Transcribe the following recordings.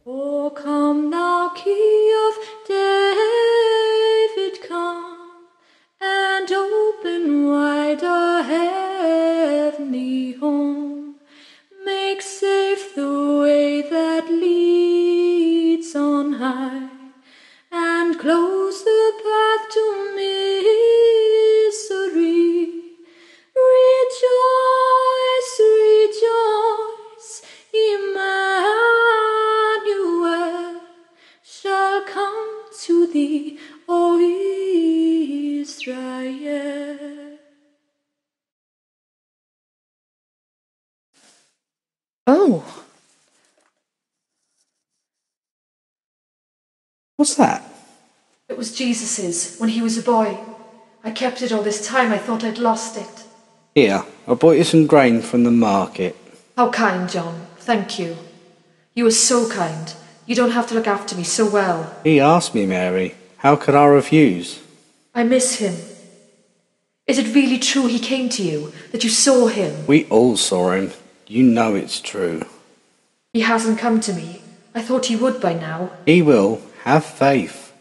O come now, Key of David, come, and open wide our heavenly home. Make safe the way that leads on high, and close the path to misery. Rejoice, rejoice, Emmanuel shall come to thee, O Israel. Oh. What's that? It was Jesus's when he was a boy. I kept it all this time. I thought I'd lost it. Here, I bought you some grain from the market. How kind, John. Thank you. You are so kind. You don't have to look after me so well. He asked me, Mary. How could I refuse? I miss him. Is it really true he came to you, that you saw him? We all saw him. You know it's true. He hasn't come to me. I thought he would by now. He will. Have faith.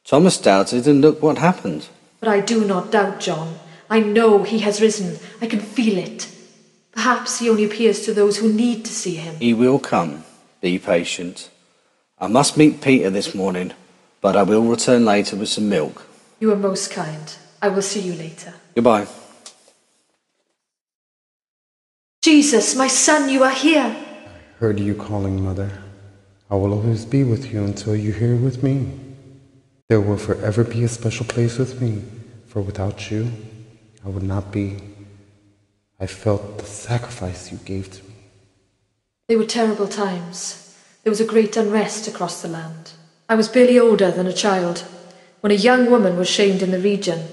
Thomas doubted, and look what happened. But I do not doubt, John. I know he has risen. I can feel it. Perhaps he only appears to those who need to see him. He will come. Be patient. I must meet Peter this morning, but I will return later with some milk. You are most kind. I will see you later. Goodbye. Jesus, my son, you are here. I heard you calling, Mother. I will always be with you until you're here with me. There will forever be a special place with me, for without you, I would not be. I felt the sacrifice you gave to me. They were terrible times. There was a great unrest across the land. I was barely older than a child when a young woman was shamed in the region.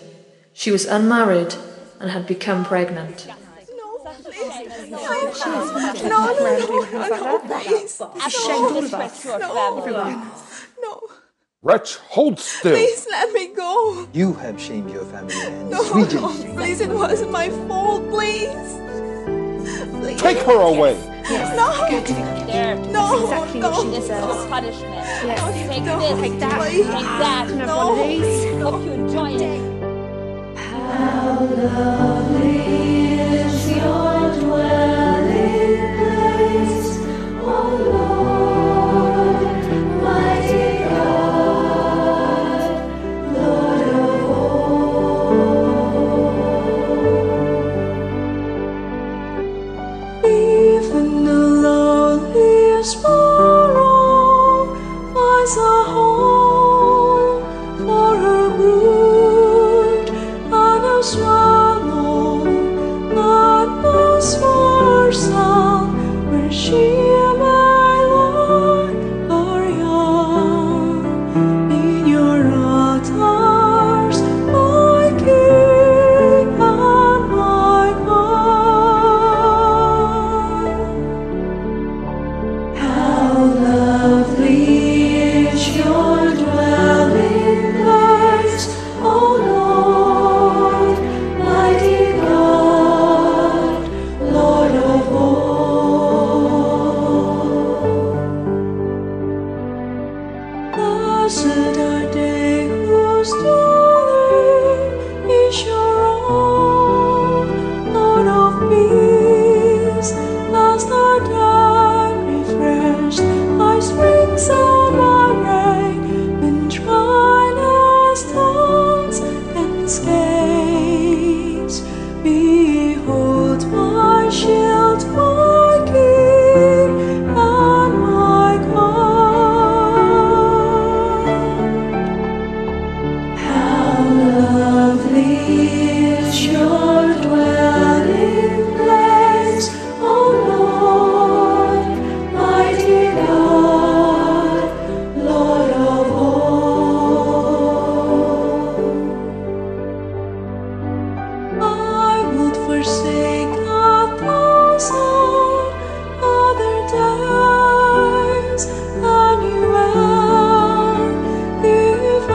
She was unmarried and had become pregnant. No. Wretch, hold still! Please let me go! You have shamed your family and No, this region. no, please, it wasn't my fault, please! Please. Take her away! No! There. No! Exactly no. what she deserves. Punishment. Yes. Take No. this. Take that. Take that. No. Hope you enjoy it. How lovely is your dwelling place, O Lord, mighty God, Lord of all. Even the lowliest sparrow finds a home for her brood, and a swallow that knows for herself where she may lie her young. In your altars, my King and my God. How lovely is your dwelling place, O Lord, mighty God, Lord of all. Blessed are they whose dwelling is your own, Lord of peace. Last are dead refreshed by springs of my rain, when dryness taunts and escapes. Behold my shield, my King and my God. How lovely is your dwelling place, O Lord, mighty God, Lord of all. I would forsake 1,000 other days, Emmanuel, if I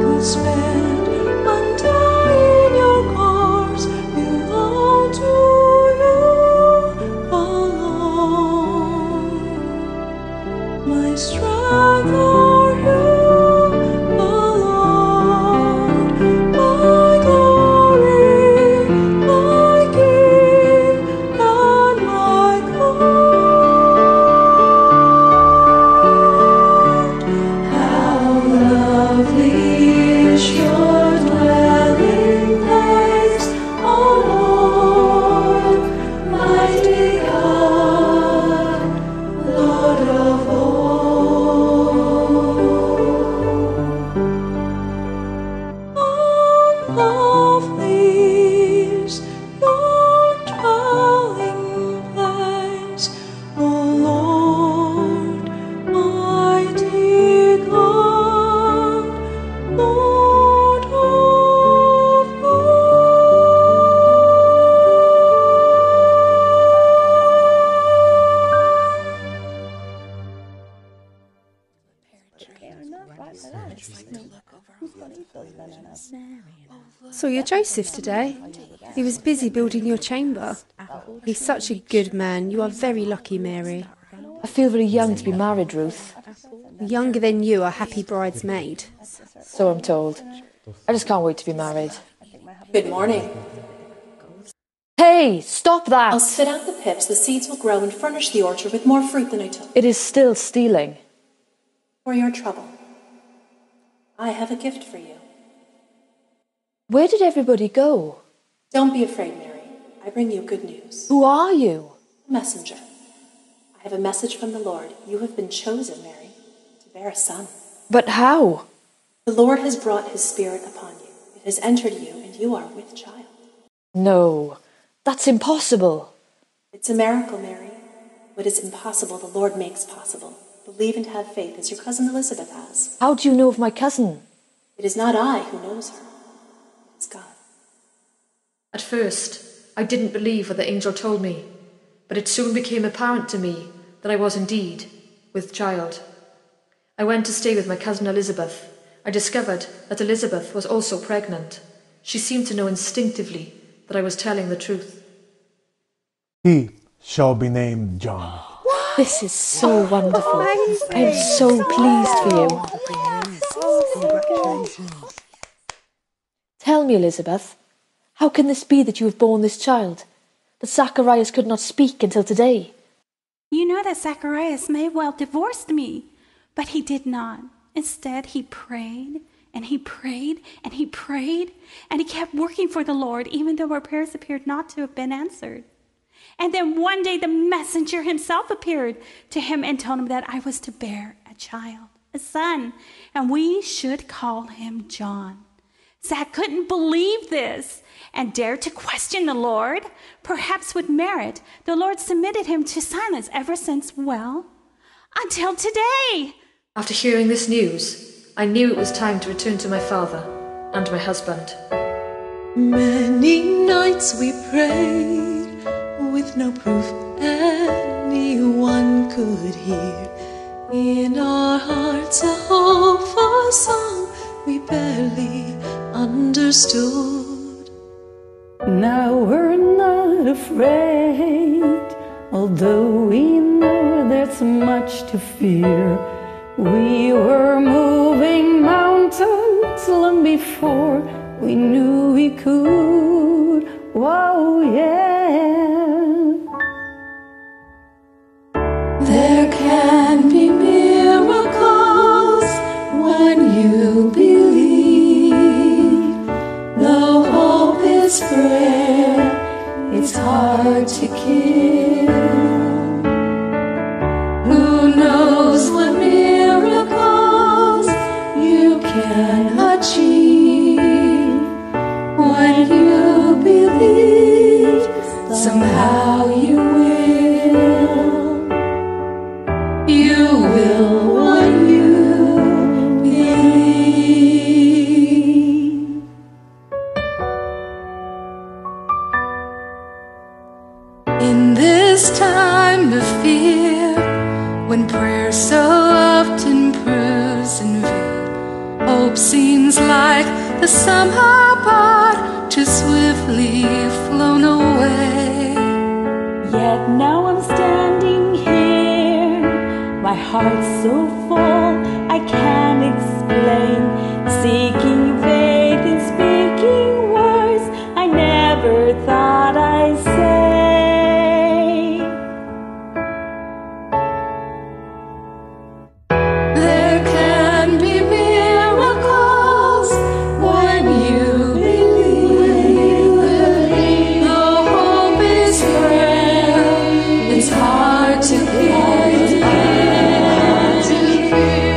could spend one day in your courts, belong to Saw your Joseph today. He was busy building your chamber. He's such a good man. You are very lucky, Mary. I feel very young to be married, Ruth. Younger than you, a happy bride's maid. So I'm told. I just can't wait to be married. Good morning. Hey, stop that! I'll spit out the pips, the seeds will grow and furnish the orchard with more fruit than I took. It is still stealing. For your trouble. I have a gift for you. Where did everybody go? Don't be afraid, Mary. I bring you good news. Who are you? A messenger. I have a message from the Lord. You have been chosen, Mary, to bear a son. But how? The Lord has brought his Spirit upon you. It has entered you, and you are with child. No, that's impossible. It's a miracle, Mary. What is impossible, the Lord makes possible. Believe and have faith, as your cousin Elizabeth has. How do you know of my cousin? It is not I who knows her. It's God. At first, I didn't believe what the angel told me, but it soon became apparent to me that I was indeed with child. I went to stay with my cousin Elizabeth. I discovered that Elizabeth was also pregnant. She seemed to know instinctively that I was telling the truth. He shall be named John. This is so wonderful. I am so pleased for you. Tell me, Elizabeth, how can this be that you have borne this child? That Zacharias could not speak until today? You know that Zacharias may have well divorced me, but he did not. Instead, he prayed, and he prayed, and he prayed, and he kept working for the Lord, even though our prayers appeared not to have been answered. And then one day the messenger himself appeared to him and told him that I was to bear a child, a son, and we should call him John. Zach couldn't believe this and dared to question the Lord. Perhaps with merit, the Lord submitted him to silence ever since, well, until today. After hearing this news, I knew it was time to return to my father and my husband. Many nights we prayed with no proof anyone could hear. In our hearts a hope for song we barely understood. Now we're not afraid, although we know there's much to fear. We were moving mountains long before we knew we could. Whoa, yeah. There can be miracles when you believe. Though hope is frail, it's hard to kill. Who knows what miracles you can achieve when you believe? Somehow you will. You will when you believe. In this time of fear, when prayer so often proves in vain, hope seems like the somehow part too swiftly flown away. Yet now I'm standing here, my heart's so full I can't explain, seeking faith and speaking words I never thought I'd say. There can be miracles when you believe. Though hope is frail, it's hard to get.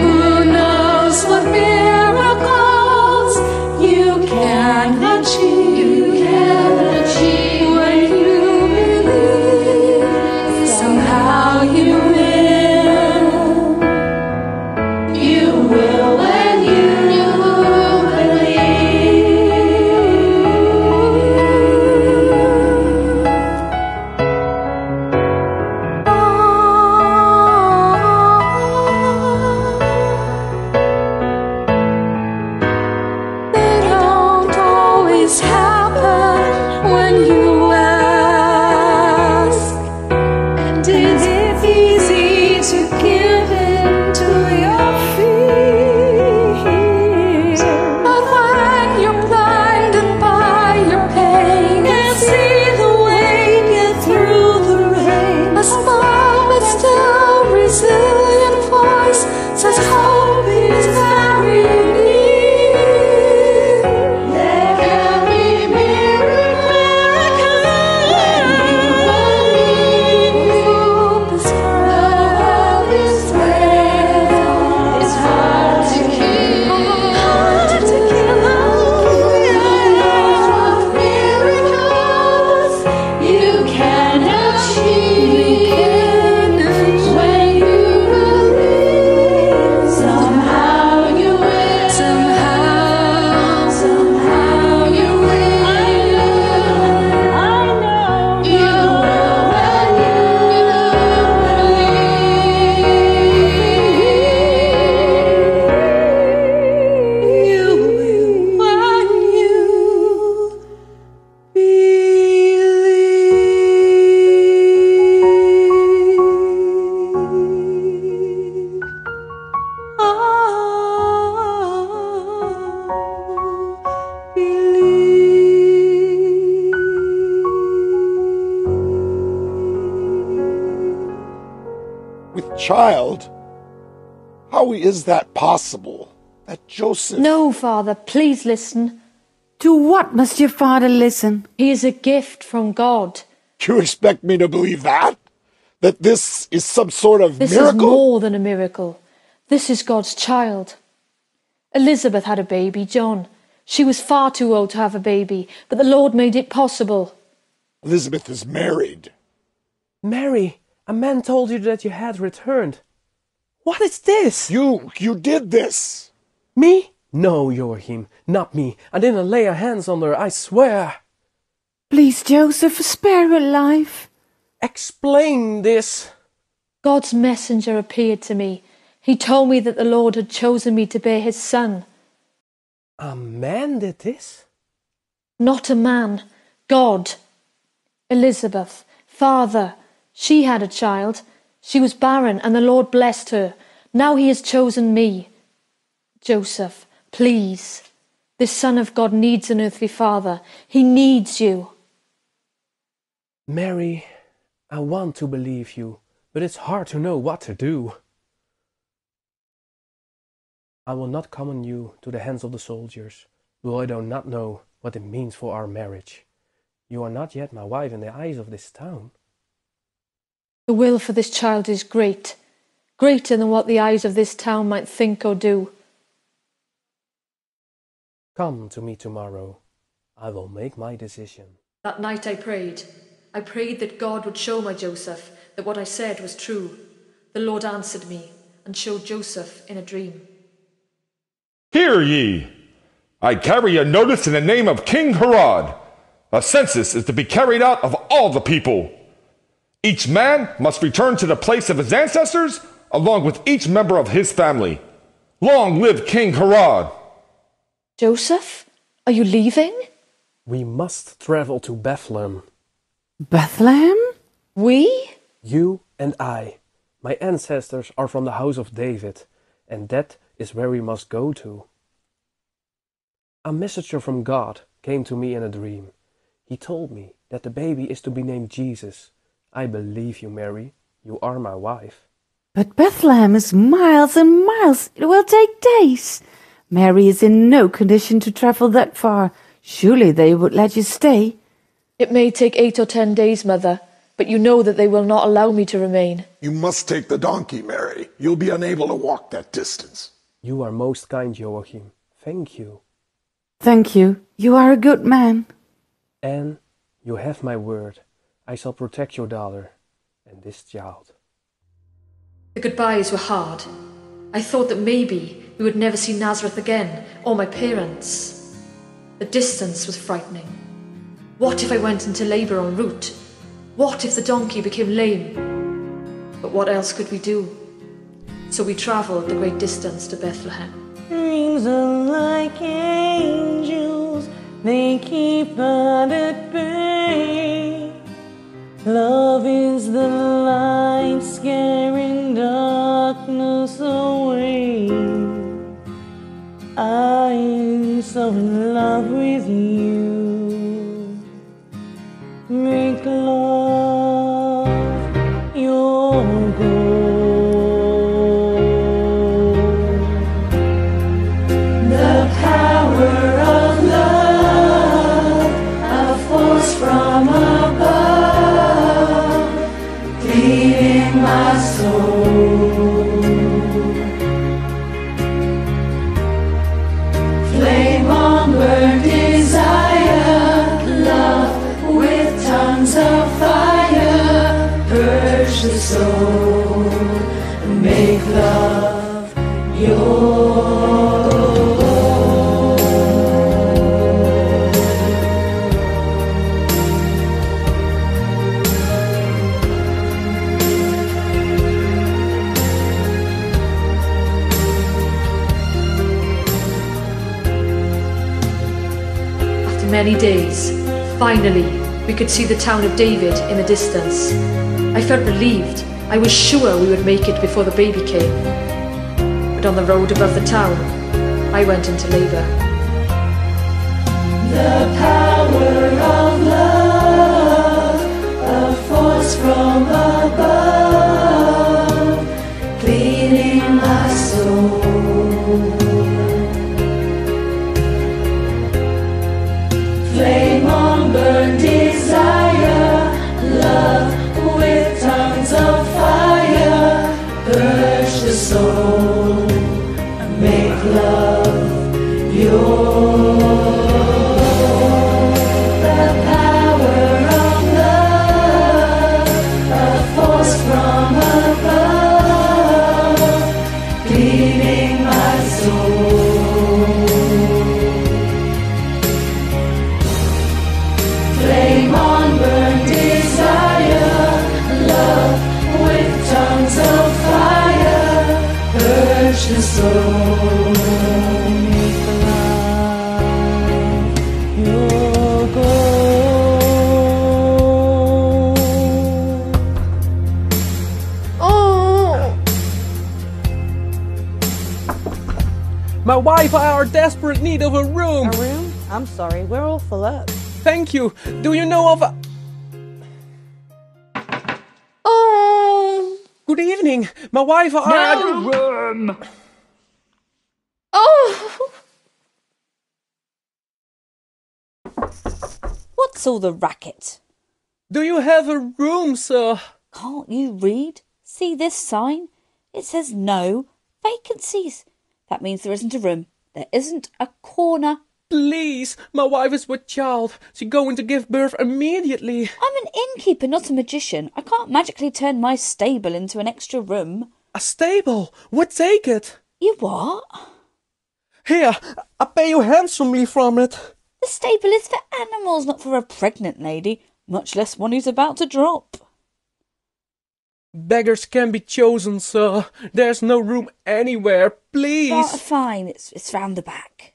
Who knows what miracles you can achieve? When you believe, somehow you will. You will when you believe. They don't always child? How is that possible? That Joseph... No, Father, please listen. To what must your father listen? He is a gift from God. You expect me to believe that? That this is some sort of miracle? This is more than a miracle. This is God's child. Elizabeth had a baby, John. She was far too old to have a baby, but the Lord made it possible. Elizabeth is married. Mary, a man told you that you had returned. What is this? You did this. Me? No, Joachim, not me. I didn't lay a hands on her, I swear. Please, Joseph, spare her life. Explain this. God's messenger appeared to me. He told me that the Lord had chosen me to bear his son. A man did this? Not a man. God. Elizabeth, father, she had a child. She was barren, and the Lord blessed her. Now he has chosen me. Joseph, please. This Son of God needs an earthly father. He needs you. Mary, I want to believe you, but it's hard to know what to do. I will not common you to the hands of the soldiers, though I do not know what it means for our marriage. You are not yet my wife in the eyes of this town. The will for this child is great, greater than what the eyes of this town might think or do. Come to me tomorrow. I will make my decision. That night I prayed. I prayed that God would show my Joseph that what I said was true. The Lord answered me and showed Joseph in a dream. Hear ye! I carry a notice in the name of King Herod. A census is to be carried out of all the people. Each man must return to the place of his ancestors, along with each member of his family. Long live King Herod! Joseph, are you leaving? We must travel to Bethlehem. Bethlehem? We? You and I. My ancestors are from the house of David, and that is where we must go to. A messenger from God came to me in a dream. He told me that the baby is to be named Jesus. I believe you, Mary. You are my wife. But Bethlehem is miles and miles. It will take days. Mary is in no condition to travel that far. Surely they would let you stay. It may take 8 or 10 days, Mother, but you know that they will not allow me to remain. You must take the donkey, Mary. You'll be unable to walk that distance. You are most kind, Joachim. Thank you. Thank you. You are a good man. And you have my word. I shall protect your daughter and this child. The goodbyes were hard. I thought that maybe we would never see Nazareth again, or my parents. The distance was frightening. What if I went into labour en route? What if the donkey became lame? But what else could we do? So we travelled the great distance to Bethlehem. Dreams are like angels, they keep us at bay. Love is the light scaring darkness away. I am so in love with you. Make love your goal. The power of love, a force from above, cleaning my soul. Flame on burn desire, love with tongues of fire, purge the soul, make love your After many days, finally, we could see the town of David in the distance. I felt relieved. I was sure we would make it before the baby came. But on the road above the town, I went into labour. the power of love, a force from above, My wife are in desperate need of a room. A room? I'm sorry, we're all full up. Thank you. Do you know of a... Oh! Good evening. My wife are... No room! Oh! What's all the racket? Do you have a room, sir? Can't you read? See this sign? It says no vacancies. That means there isn't a room. There isn't a corner. Please, my wife is with child. She's going to give birth immediately. I'm an innkeeper, not a magician. I can't magically turn my stable into an extra room. A stable? Would take it. You what? Here, I pay you handsomely from it. The stable is for animals, not for a pregnant lady, much less one who's about to drop. Beggars can be chosen, sir. There's no room anywhere. Please. Fine, it's round the back.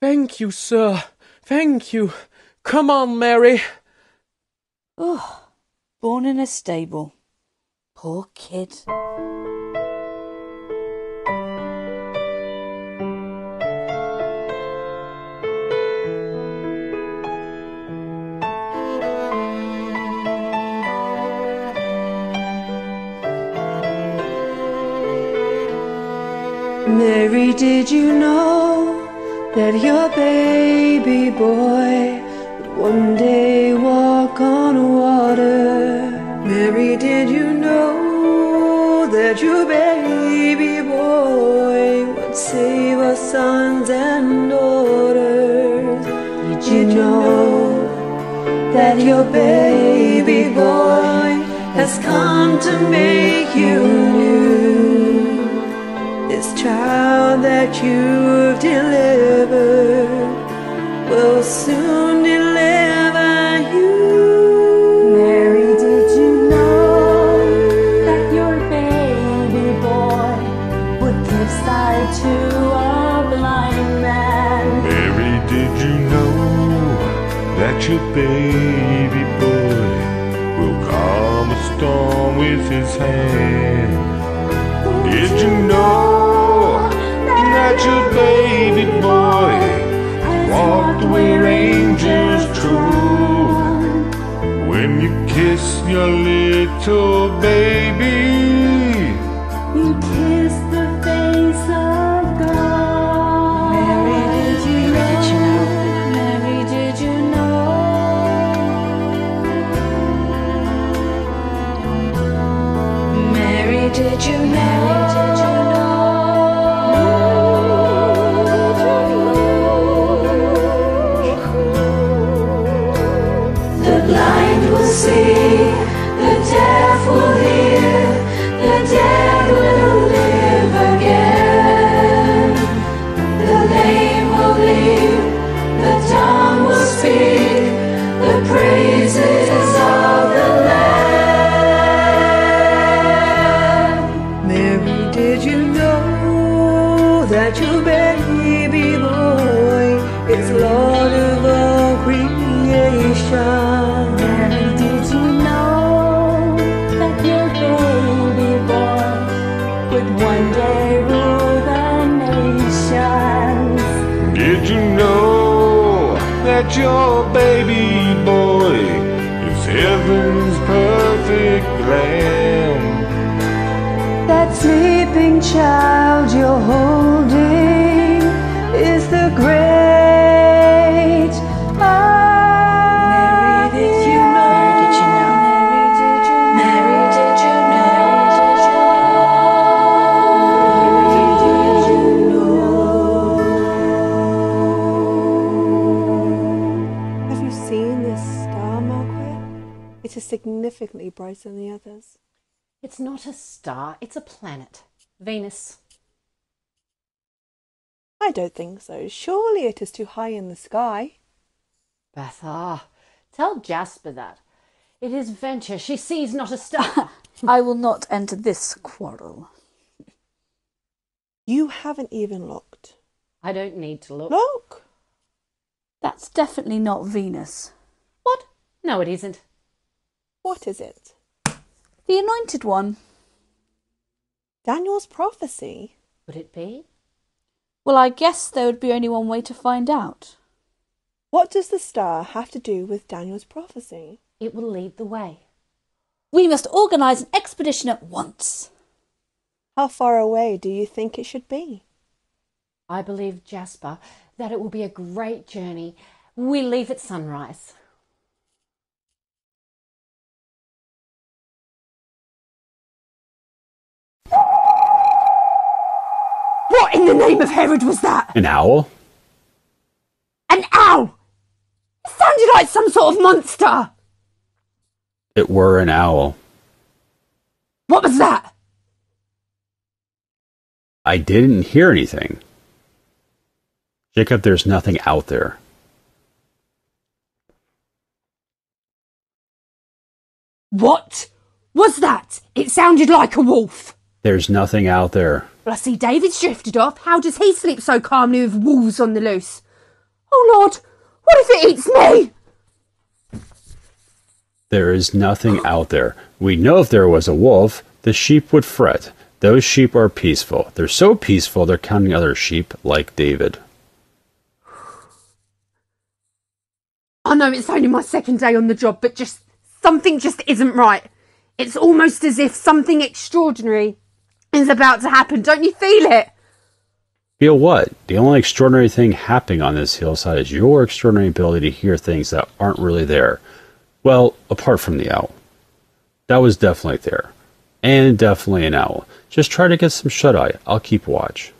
Thank you, sir. Thank you. Come on, Mary. Oh, born in a stable. Poor kid. Mary, did you know that your baby boy would one day walk on water? Mary, did you know that your baby boy would save our sons and daughters? Did you know that your baby boy has come to make you new? This child that you've delivered will soon deliver you. Mary, did you know that your baby boy would give sight to a blind man? Mary, did you know that your baby boy will calm a storm with his hand? Did you know that your baby boy walked where angels trod? When you kiss your little baby, You kiss the face of God. Mary, did you know? Mary, did you know? Mary, did you know? The blind will see, the deaf will hear, the dead will live again. The lame will leap, the dumb will speak, the praises of the Lamb. Mary, did you know that your baby boy is Lord of all creation? Mary, did you know that your baby boy would one day rule the nations? did you know that your baby boy is heaven's perfect lamb? That sleeping child you're holding is the great Mary, did you know? Mary, did you know? Have you seen this star, Margaret? It is significantly brighter than the others. It's not a star, it's a planet. Venus. I don't think so. Surely it is too high in the sky. Betha, tell Jasper that. It is Venture. She sees not a star. I will not enter this quarrel. You haven't even looked. I don't need to look. Look! That's definitely not Venus. What? No, it isn't. What is it? The anointed one. Daniel's prophecy. Would it be? Well, I guess there would be only one way to find out. What does the star have to do with Daniel's prophecy? It will lead the way. We must organise an expedition at once. How far away do you think it should be? I believe, Jasper, that it will be a great journey. We leave at sunrise. What in the name of Herod was that? An owl? An owl! It sounded like some sort of monster! It were an owl. What was that? I didn't hear anything. Jacob, there's nothing out there. What was that? It sounded like a wolf. There's nothing out there. Well, I see David's drifted off. How does he sleep so calmly with wolves on the loose? Oh, Lord, what if it eats me? There is nothing out there. We know if there was a wolf, the sheep would fret. Those sheep are peaceful. They're so peaceful they're counting other sheep like David. I know it's only my second day on the job, but something just isn't right. It's almost as if something extraordinary is about to happen. Don't you feel it? Feel what? The only extraordinary thing happening on this hillside is your extraordinary ability to hear things that aren't really there. Well, apart from the owl. That was definitely there. And definitely an owl. Just try to get some shut-eye. I'll keep watch.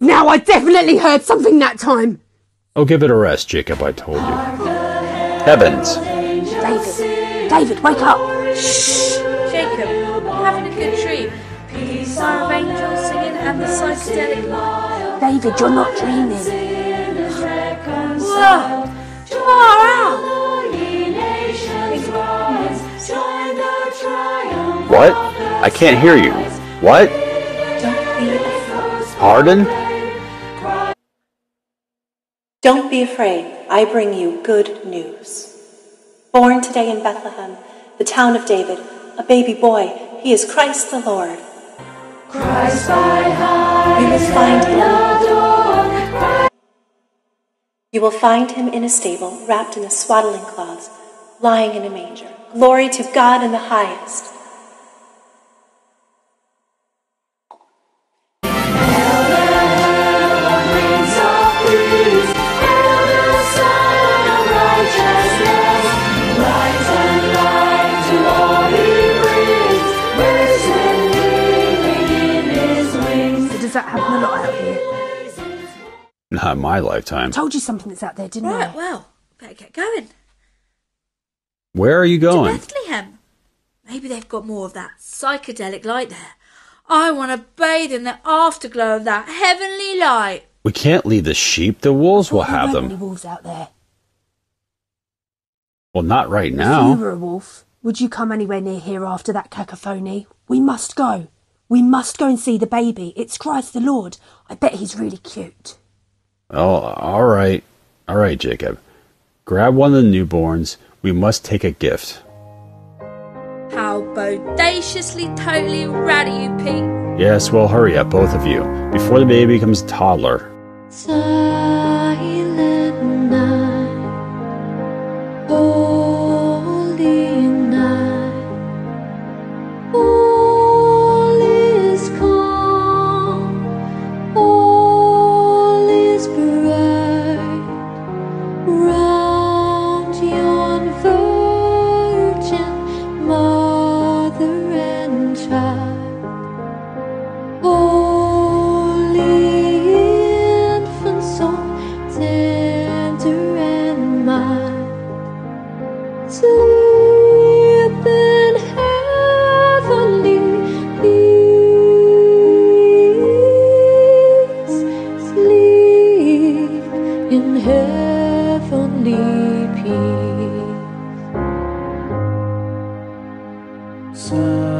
Now I definitely heard something that time. Oh, give it a rest, Jacob, I told you. Heavens! David, wake up! Shh! Jacob, we're having a good dream. The choir of angels singing and the psychedelic light. David, you're not dreaming. Whoa! What? I can't hear you. What? Pardon? Don't be afraid. I bring you good news. Born today in Bethlehem, the town of David, a baby boy, he is Christ the Lord. Christ by high, You will find him in a stable, wrapped in a swaddling cloths, lying in a manger. Glory to God in the highest. Does that happen a lot out here? Not in my lifetime. I told you something that's out there, didn't I? Right, well, better get going. Where are you going? To Bethlehem. Maybe they've got more of that psychedelic light there. I want to bathe in the afterglow of that heavenly light. We can't leave the sheep. The wolves will have There weren't them. any wolves out there. Well, not right If now. you were a wolf, would you come anywhere near here after that cacophony? We must go. We must go and see the baby. It's Christ the Lord. I bet he's really cute. Oh, all right. All right, Jacob. Grab one of the newborns. We must take a gift. How bodaciously totally ratty you, Pete. Yes, well, hurry up, both of you, before the baby becomes a toddler. Silent night, holy night, all is calm, all is bright, round yon virgin mother and child, holy infant, so tender and mild, sleep in heavenly peace, sleep in heavenly peace.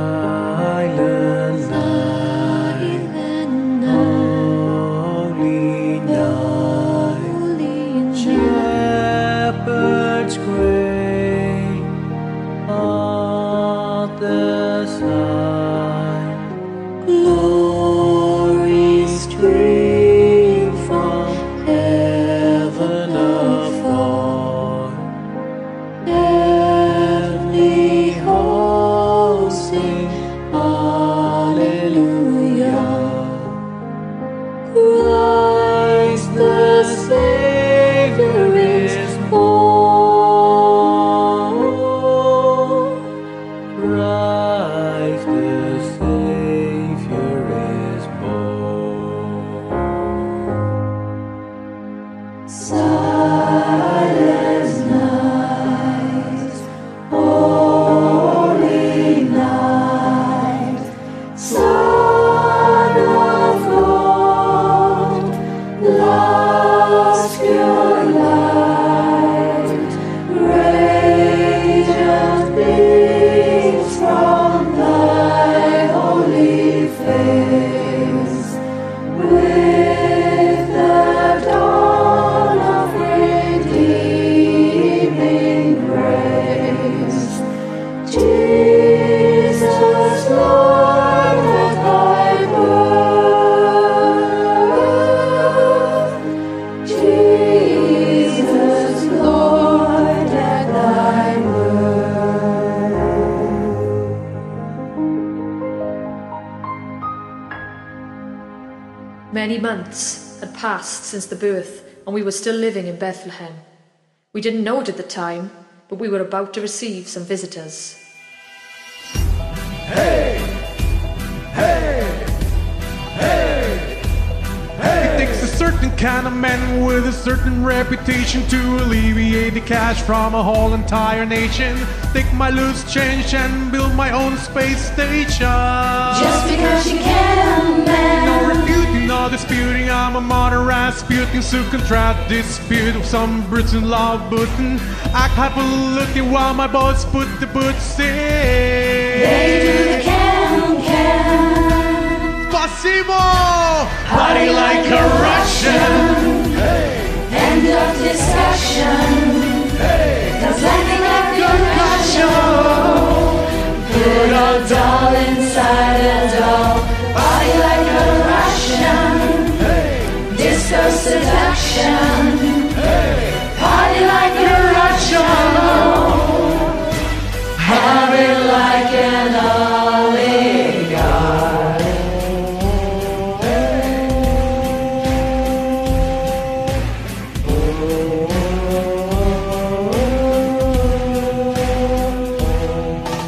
Ask your light, radiant beams from thy holy face, with the dawn of redeeming grace. Jesus, Lord, at thy birth. Jesus, Lord, at thy Many months had passed since the birth, and we were still living in Bethlehem. We didn't know it at the time, but we were about to receive some visitors. Hey! Hey! Hey! Hey! It takes a certain kind of man with a certain reputation to alleviate the cash from a whole entire nation. Take my loose change and build my own space station. Just because you can, man. No refuting, no disputing. I'm a modern Rasputin, so contract dispute with some Brits in love button. Act hyper-looking while my boys put the boots in. They do the can. Possible! Party like a Russian. Hey. End of discussion. Hey. Cause landing like a concussion. Put a doll inside a doll. Party like a Russian. Hey. Disco seduction. Hey. Party like a Russian. Have it like an oligarch.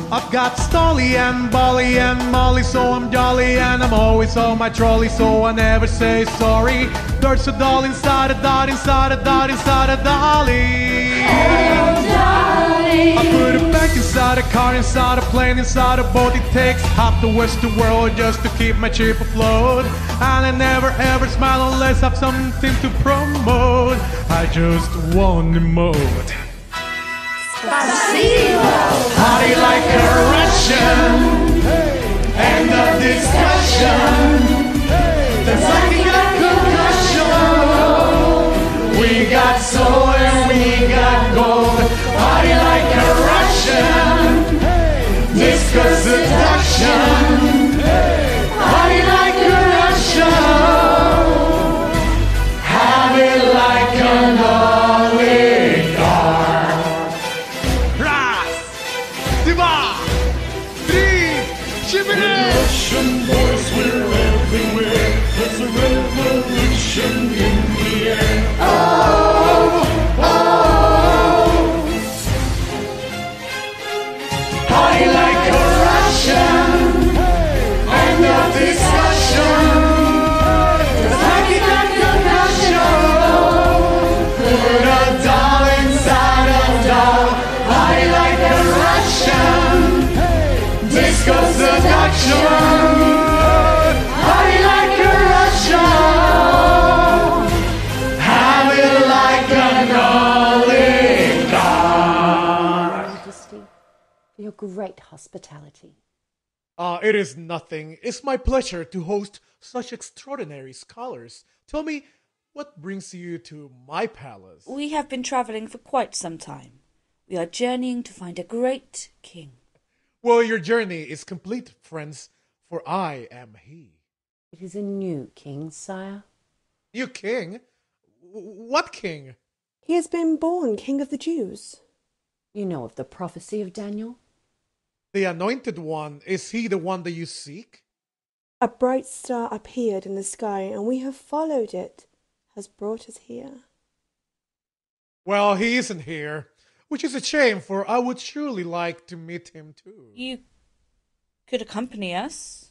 I've got Stolly and Bolly and Molly, so I'm jolly and I'm always on my trolley, so I never say sorry. There's a doll inside a dot, inside a dot, inside a dolly. Hello, Dolly. I put a bank inside a car, inside a plane, inside a boat. It takes half the Western world just to keep my ship afloat. And I never ever smile unless I've something to promote. I just want emote. Party like a Russian. Hey. End of discussion. Hey. There's like a concussion. We got soul and we got gold. Party like a Russian. Hey. Disco seduction. Hey. Party like a Russian. Have it like an oligarch. Russian boys, we're everywhere. There's a revolution in the air. Oh, oh. Party like a Russian. End of discussion. Just like it at concussion. Put a doll inside a doll. Party like a Russian. Disco seduction. Party like a Russian. Have it like an oligarch. Majesty, for your great hospitality. It is nothing. It's my pleasure to host such extraordinary scholars. Tell me, what brings you to my palace? We have been travelling for quite some time. We are journeying to find a great king. Well, your journey is complete, friends, for I am he. It is a new king, sire. New king? What king? He has been born King of the Jews. You know of the prophecy of Daniel? The anointed one, is he the one that you seek? A bright star appeared in the sky, and we have followed it, has brought us here. Well, he isn't here. Which is a shame, for I would surely like to meet him too. You could accompany us.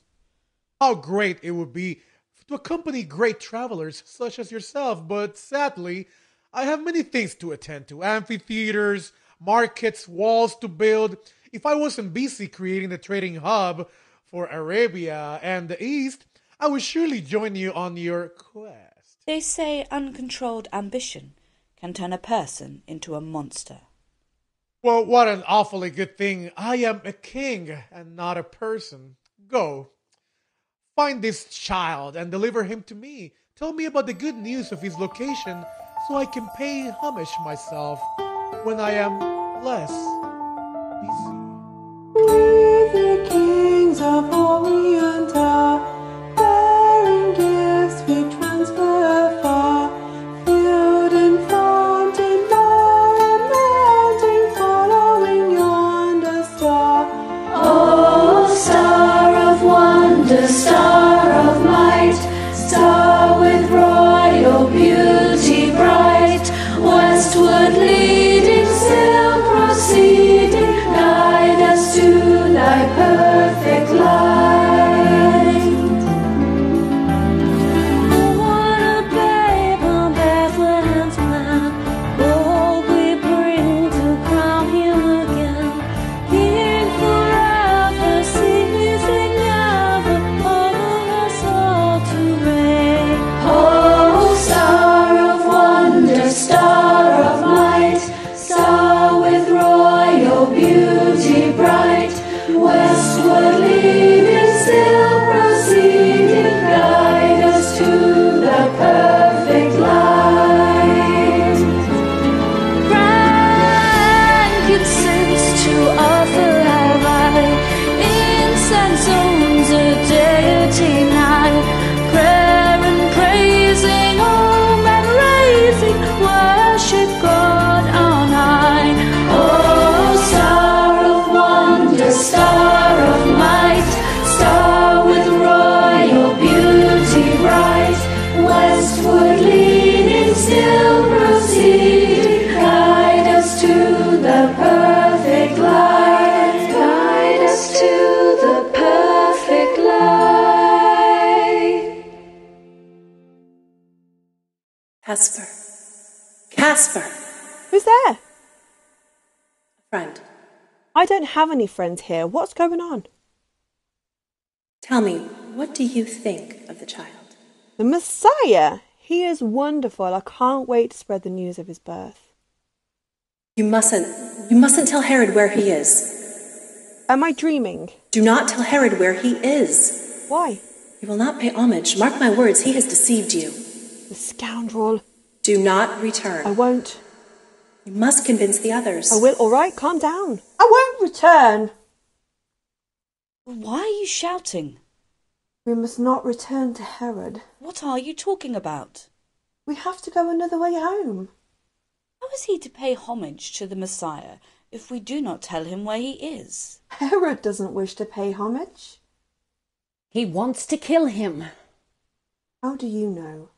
How great it would be to accompany great travelers such as yourself, but sadly, I have many things to attend to. Amphitheaters, markets, walls to build. If I wasn't busy creating the trading hub for Arabia and the East, I would surely join you on your quest. They say uncontrolled ambition can turn a person into a monster. Well, what an awfully good thing. I am a king and not a person. Go. Find this child and deliver him to me. Tell me about the good news of his location so I can pay homage myself when I am less busy. We're the kings of Orient are, bearing gifts we transfer far. Field and fountain, bar and mountain, following yonder star. Oh, star of wonder, star of might, star with royal beauty bright, westward leading, still proceeding, guide us to thy perfect light. What a babe on Bethlehem's plan, all we bring to crown him again. King forever, ceasing never, over us all to reign. Oh, star of wonder, star of might, star with royal beauty bright, westward leading, still proceeding, guide us to the perfect light. Frankincense to offer have I, incense owns a deity nigh. Prayer and praising, home and raising, worship God on high. Oh, star of wonder, star of might, star with royal beauty bright, westward leading, still proceeding, guide us to the perfect light, guide us to the perfect light. Casper. Casper! Who's there? Friend, I don't have any friends here. What's going on? tell me, what do you think of the child? The Messiah! He is wonderful. I can't wait to spread the news of his birth. You mustn't tell Herod where he is. Am I dreaming? Do not tell Herod where he is. Why? He will not pay homage. Mark my words, he has deceived you. The scoundrel. Do not return. I won't. You must convince the others. I will. All right, calm down. I won't return. Why are you shouting? We must not return to Herod. What are you talking about? We have to go another way home. How is he to pay homage to the Messiah if we do not tell him where he is? Herod doesn't wish to pay homage. He wants to kill him. How do you know?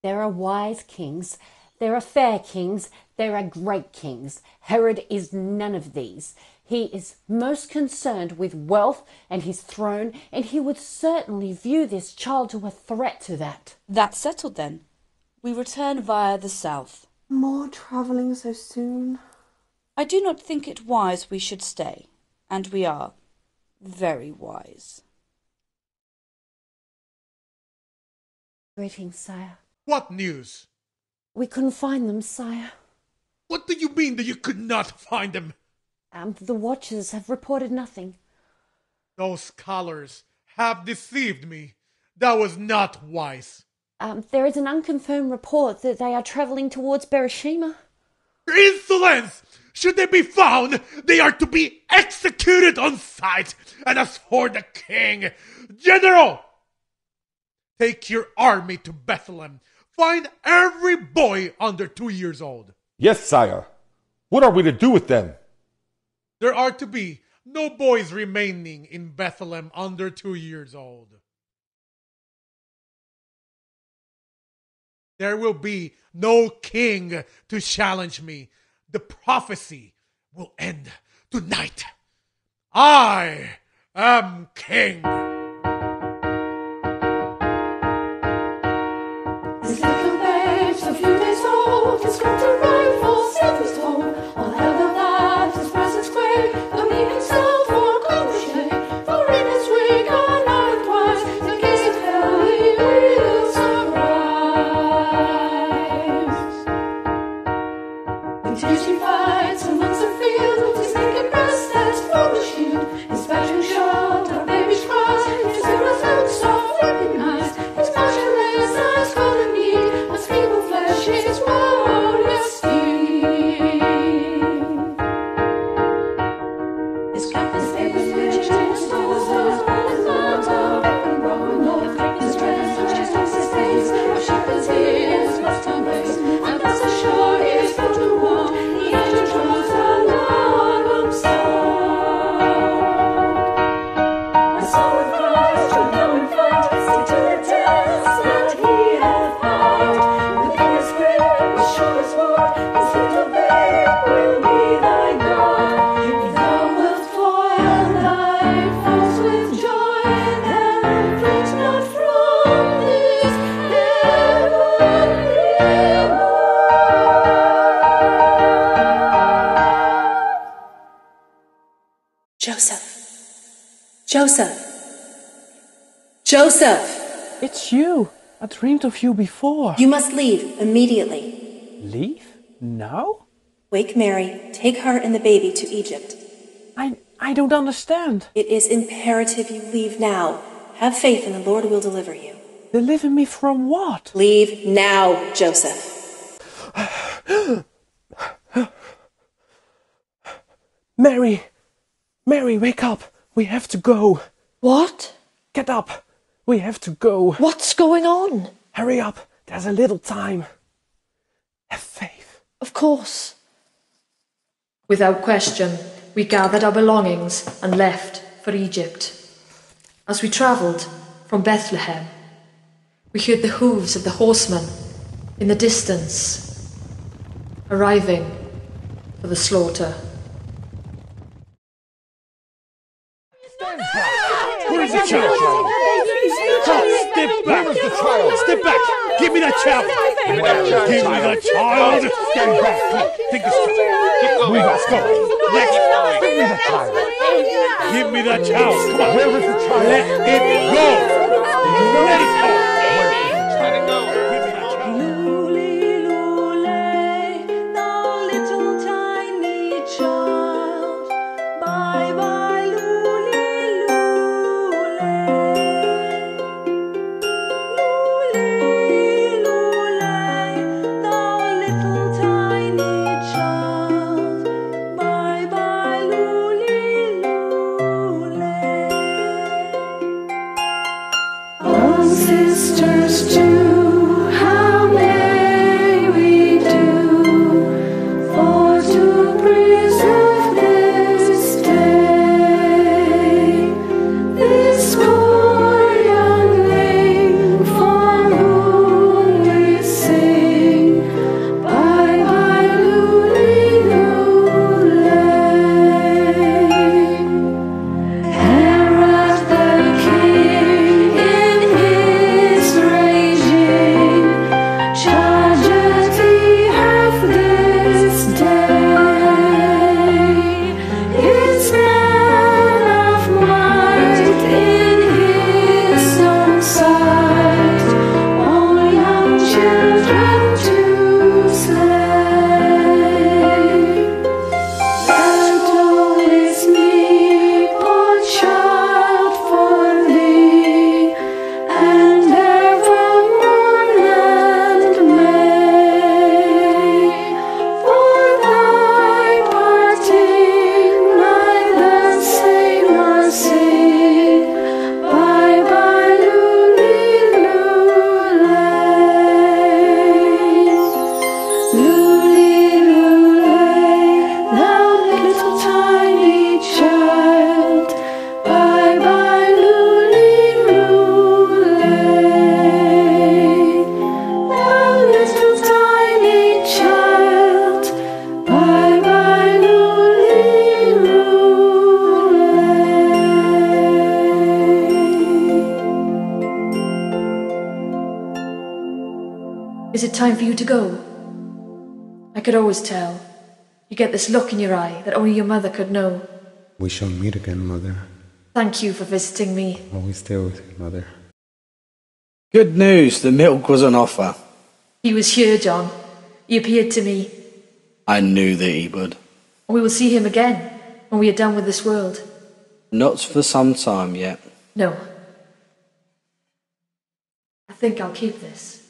There are wise kings, there are fair kings, there are great kings. Herod is none of these. He is most concerned with wealth and his throne, and he would certainly view this child as a threat to that. That's settled then. We return via the south. More travelling so soon? I do not think it wise we should stay, and we are very wise. Greetings, sire. What news? We couldn't find them, sire. What do you mean that you could not find them? The watchers have reported nothing. Those scholars have deceived me. That was not wise. There is an unconfirmed report that they are travelling towards Bereshima. Insolence! Should they be found, they are to be executed on sight. And as for the king, General, take your army to Bethlehem. Find every boy under 2 years old. Yes, sire. What are we to do with them? There are to be no boys remaining in Bethlehem under 2 years old. There will be no king to challenge me. The prophecy will end tonight. I am king. This little babe's a few days old. His script a rifle, safe was told. All held of that his presence great. Though he himself for accomplishment. For in his weak and earthwise, the gates of hell he will surprise. Joseph! Joseph! It's you! I dreamed of you before. You must leave immediately. Leave? Now? Wake Mary, take her and the baby to Egypt. I don't understand. It is imperative you leave now. Have faith and the Lord will deliver you. Deliver me from what? Leave now, Joseph. Mary! Mary, wake up! We have to go! What? Get up! We have to go! What's going on? Hurry up! There's a little time. Have faith. Of course. Without question, we gathered our belongings and left for Egypt. As we travelled from Bethlehem, we heard the hooves of the horsemen in the distance, arriving for the slaughter. Where is the child? Step back! Where is the child? Step back! Give me that child! Give me that child! Stand back! Take this child. Move us, go. Next. Give me that child. Give me that child. Come on. Where is the child? Let it go. Let it go. Let it go. Give me that child. Lule, lule, thou little tiny child. Bye bye, lule, lule. Lule, lule, thou little tiny child. Bye bye, lule, lule. Oh, sisters too, how may we do for to preserve this day, this poor youngling for whom we sing. Bye bye, lule, lule. Herod the king in his raging charged he hath this day. His man of might in his own sight, all young children to slay. Battle is me, poor child, for thee, and evermore and may. For thy parting, neither say nor sing. Bye bye, lule, lule. Lule, lule, thou little tiny child. Bye bye, lule, lule. Thou little tiny child. Bye bye, lule, lule. Is it time for you to go? I could always tell. You get this look in your eye that only your mother could know. We shall meet again, Mother. Thank you for visiting me. Always there with you, Mother. Good news, the milk was on offer. He was here, John. He appeared to me. I knew that he would. We will see him again when we are done with this world. Not for some time yet. No. I think I'll keep this.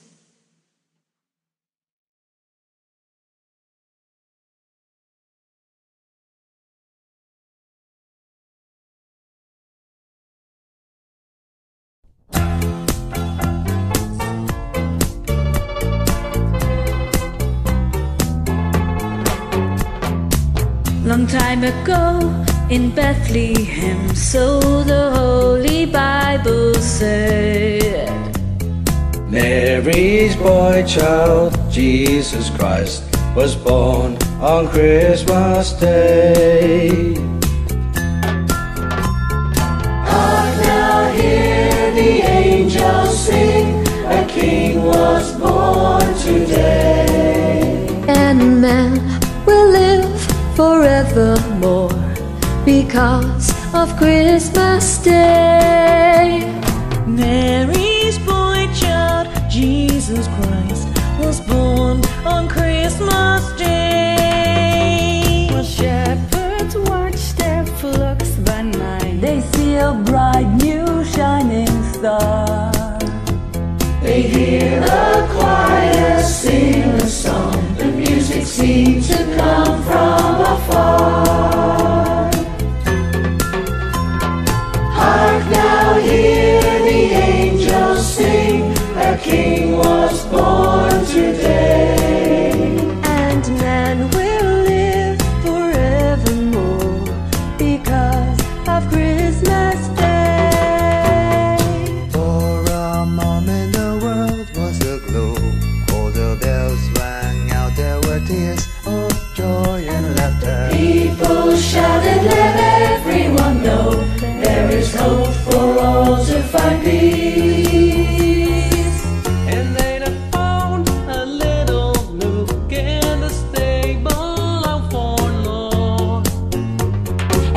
Long time ago in Bethlehem, so the Holy Bible said. Mary's boy child, Jesus Christ, was born on Christmas Day. Hark now, hear the angels sing, a king was born today. And man will live forevermore because of Christmas Day. Mary's boy child, Jesus Christ, was born on Christmas Day. While shepherds watch their flocks by night, They see a bright new shining star. They hear a choir sing a song. The music seems to come from afar. Hark now, hear the angels sing. A king was born today. And man will live forevermore because of Christmas Day. For a moment the world was aglow. All the bells rang out, there were tears of joy and laughter. People shouted, let everyone know there is hope for all to find peace. And they found a little nook in the stable of forlorn.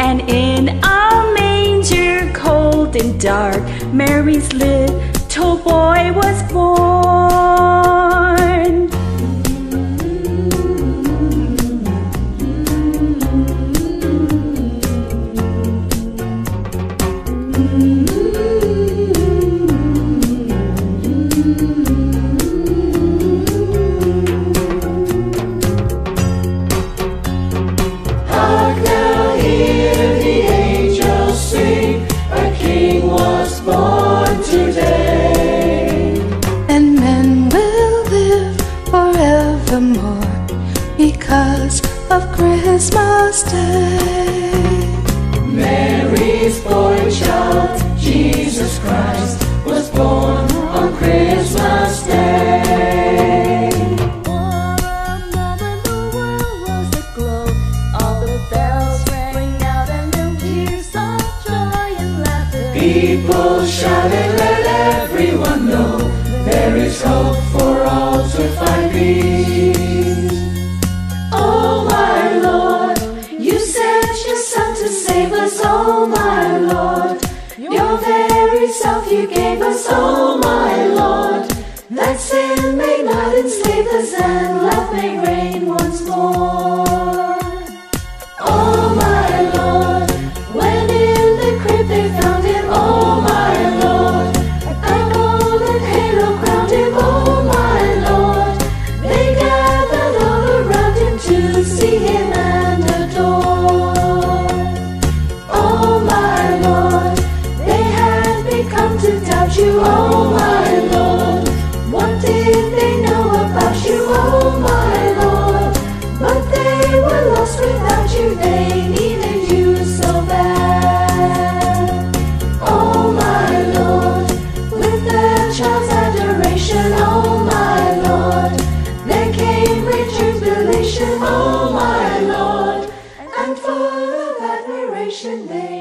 And in a manger cold and dark, Mary's little boy was born. Hark now, hear the angels sing. A king was born today. And men will live forevermore because of Christmas Day. Mary's boy child, Jesus Christ, was born on Christmas Day. For a moment the world was aglow. All the bells rang out and there were tears of joy and laughter. People shouted, let everyone know there is hope for all to find peace. Oh my Lord, you sent your Son to save us. Oh my Lord, your very self you gave us. Oh my Lord, that sin may not enslave us and love may reign once more. Oh my Lord, when in the crib they found him. Oh my Lord, a golden halo crowned him. Oh my Lord, they gathered all around him to see him and adore. Oh my Lord, they had begun to doubt you. Oh my Lord, what did they know about you? Oh my Lord, but they were lost without you. They needed you so bad. Oh my Lord, with the child's adoration. Oh my Lord, there came great jubilation. Oh my Lord, and full of admiration they